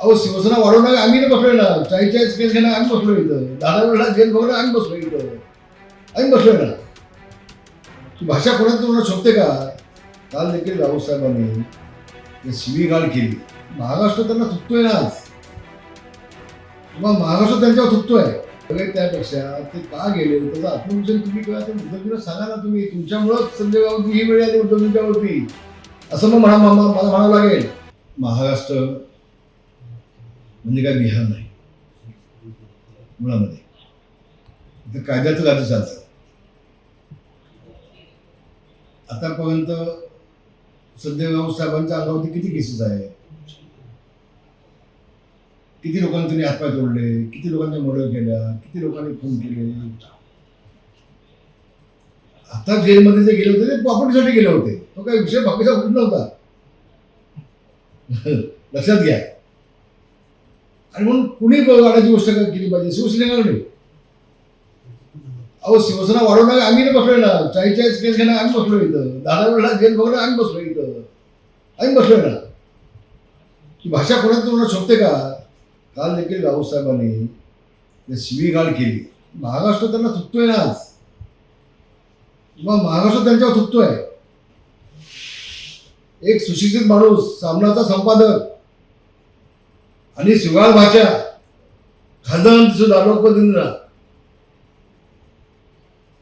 अहो शिवसेना वाढवणार आम्ही नाही बसलोय ना, 44 केस घेणार आम्ही बसलो इथं, 10 वेळा जेल भरणार आम्ही बसलो इथं, आम्ही बसलोय ना. ही भाषा कोणाला तुम्हाला शोभते का? काल देखील राऊत साहेबांनी शिवीगाळ केली. महाराष्ट्र त्यांना थुकतोय ना आज, किंवा महाराष्ट्र त्यांच्यावर थुकतोय. त्यापेक्षा ते का गेले त्याचं आत्मविषय तुम्ही करा, ते उद्धवजीला सांगा ना. तुम्ही तुमच्यामुळंच संजय राऊत ही वेळ आली उद्धवजींच्यावरती, असं मग मला म्हणावं लागेल. महाराष्ट्र म्हणजे काय बिहार नाही मुळामध्ये, इथं कायद्याचं राज्य चालतं. आतापर्यंत संजय राऊत साहेबांच्या अंगावरती किती केसेस आहेत, किती लोकांनी त्यांनी हातपाय तोडले, किती लोकांनी मर्डर केल्या, किती लोकांनी खून केले. आता जेलमध्ये जे गेले होते ते प्रॉपर्टीसाठी गेले होते, तो काही विषय बाकीचा कुठं नव्हता. लक्षात घ्या. आणि म्हणून कुणी वाढायची गोष्ट केली पाहिजे, शिवसेनेला नाही. अहो शिवसेना वाढवणार आम्ही नाही बसलोय ना, 44 केस घेणार आम्ही बसलो इथं, 10 वेळा जेल भरणार आम्ही बसलो इथं, आम्ही बसलोय ना. ही भाषा कोणाला तुम्हाला शोभते का? काल देखील राऊत साहेबांनी शिवीगाळ केली. महाराष्ट्र त्यांना थुकतोय ना आज, किंवा महाराष्ट्र त्यांच्यावर थुकतोय. एक सुशिक्षित माणूस, सामनाचा संपादक आणि शिवाळ भाषा, खासदारांची सुद्धा लोकप्रतिनिधींना.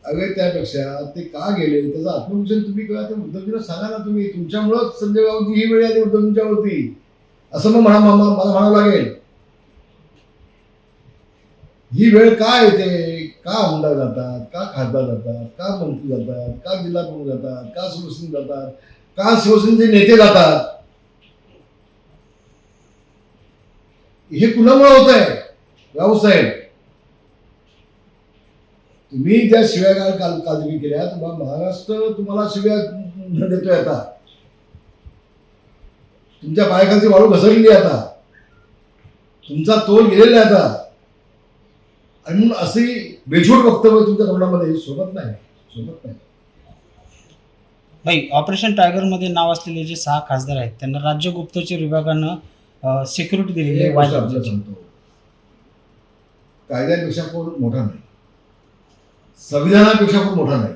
अगे त्यापेक्षा ते का गेले त्याचं आत्मविषय तुम्ही करा, ते उद्धवजीला सांगा ना. तुम्ही तुमच्यामुळंच संजय राऊत ही वेळ आली उद्धवजींच्यावरती, असं मग मला म्हणावं लागेल. ही वेळ का येते? का आमदार जातात, का खासदार जातात, का मंत्री जातात, का जिल्हा प्रमुख जातात, का शिवसेना जातात, का शिवसेनेचे नेते जातात? हे कुणामुळे होत आहे? राऊत साहेब, तुम्ही ज्या शिव्या काल केल्या, तुम्हाला महाराष्ट्र तुम्हाला शिव्या देतोय. आता तुमच्या पायाखालची वाळू घसरलेली आता, तुमचा तोल गेलेला आहे आता. आणि म्हणून अशी बेछूट वक्तव्य तुमच्या तोंडामध्ये शोभत नाही. भाई, ऑपरेशन टायगरमध्ये नाव असलेले जे 6 खासदार आहेत त्यांना राज्य गुप्तचर विभागानं सिक्युरिटी दिलेली आहे. आपल्याला सांगतो, कायद्यापेक्षा कोण मोठा नाही, संविधानापेक्षा पण मोठा नाही.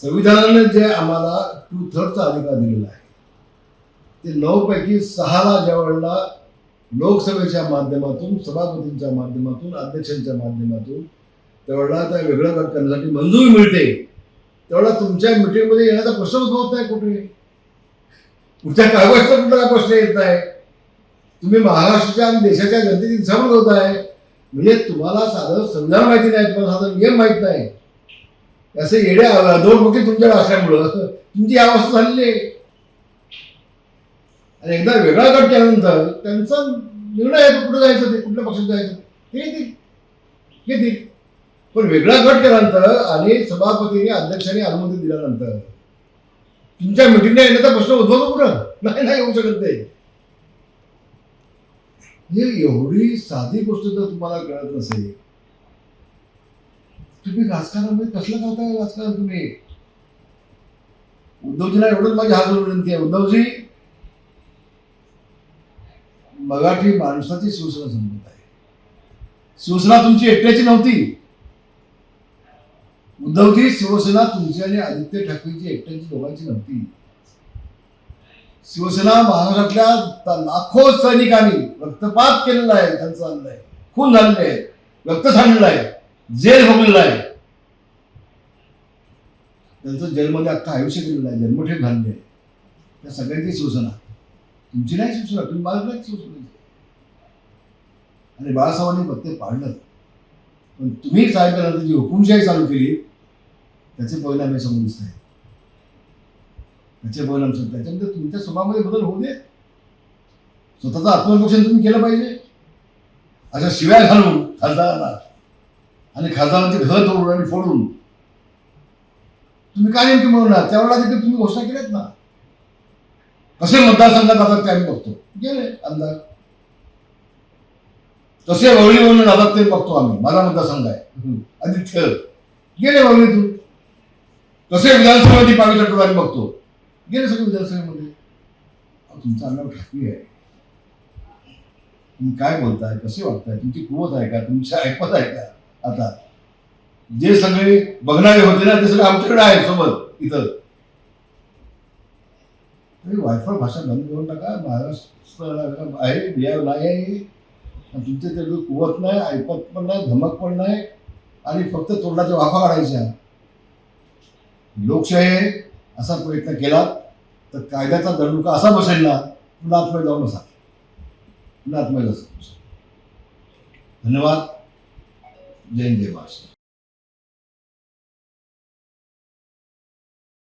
संविधानाने जे आम्हाला 2/3 अधिकार दिलेला आहे, ते 9 पैकी 6ला ज्या वेळेला लोकसभेच्या माध्यमातून, सभापतींच्या माध्यमातून, अध्यक्षांच्या माध्यमातून त्यावेळेला त्या वेगळं गट करण्यासाठी मंजुरी मिळते, त्यावेळेला तुमच्या मिटिंगमध्ये येण्याचा प्रश्न उद्भवत नाही. कुठे कुठच्या कागदाचा कुठला प्रश्न येत नाही. तुम्ही महाराष्ट्राच्या आणि देशाच्या जनतेची दिशाभूल होत आहे. म्हणजे तुम्हाला साधं संविधान माहिती नाही, तुम्हाला साधं नियम माहीत नाही. असे येड्या 2 गोष्टी तुमच्याकडे असल्यामुळं तुमची अवस्था झालेली आहे. आणि एकदा वेगळा गट केल्यानंतर त्यांचा निर्णय आहे कुठं जायचं, ते कुठल्या पक्षात जायचं ते घेतील. पण वेगळा गट केल्यानंतर आणि सभापतीने अध्यक्षांनी अनुमती दिल्यानंतर तुमच्या मिटिंगला येण्याचा प्रश्न उद्भवतो कुठं? नाही येऊ शकत. ते एवढी साधी गोष्ट जर तुम्हाला कळत नसेल, तुम्ही राजकारणामध्ये कसलं करताय राजकारण? तुम्ही उद्धवजीला एवढंच माझी हात जोडून विनंती आहे. उद्धवजी, मराठी माणसाची शिवसेना संपत आहे. शिवसेना तुमची एकट्याची नव्हती. उद्धवजी, शिवसेना तुमची आणि आदित्य ठाकरेची एकट्याची दोघांची नव्हती. शिवसेना महाराष्ट्रातल्या लाखो सैनिकांनी रक्तपात केलेला आहे, त्यांचा आणलाय, खून झालेले आहे, रक्त सांडलेलं आहे, जेल भोगलेलं आहे, त्यांचं जेलमध्ये अख्खं आयुष्य केलेलं आहे, जन्मठेप झालेली आहे. त्या सगळ्यांची शिवसेना तुमची नाही. शिवसेना तुम्ही बाळगलाच शिवसेनेची, आणि बाळासाहेबांनी प्रत्येक पाळलं. पण तुम्ही साहेबांनंतर जी हुकुमशाही चालू केली त्याचे परिणाम हे समोर दिसत आहेत. त्याचे परिणाम त्याच्यामध्ये तुमच्या स्वभावामध्ये बदल होऊ दे. स्वतःचं आत्मरक्षण तुम्ही केलं पाहिजे. अशा शिव्या घालून खासदारांना आणि खासदारांचे घर तोडून आणि फोडून तुम्ही काय नेमके म्हणणार? त्यावेळेला देखील तुम्ही घोषणा केल्यात ना. कसे मतदारसंघात जातात ते आम्ही बघतो, गेले आमदार कसे वळीवरून जातात ते बघतो आम्ही. माझा मतदारसंघ आहे आदित्य, गेले वळीतून. कसे विधानसभेची पाणी चटून आम्ही बघतो, गेले सगळे विधानसभेमध्ये. तुमचा अण्णा ठाकरे आहे, तुम्ही काय बोलताय, कसे वागताय, तुमची कुवत आहे का, तुमची ऐपत आहे का? आता जे सगळे बघणारे होते ना ते सगळे आमच्याकडे आहे सोबत इथं. वायफळ भाषा बंद करून टाका. महाराष्ट्र आहे, बिहार नाही आहे. आणि तुमचे तेवढी कुवत नाही, ऐपत पण नाही, धमक पण नाही, आणि फक्त तोंडाच्या वाफा काढायच्या. लोकशाही आहे असा प्रयत्न केला तर कायद्याचा दंडुका असा बसेल ना, पुन्हा आतमध्ये जाऊन असा, पुन्हा आतमध्ये असं. धन्यवाद. जय हिंद, जय महाराष्ट्र.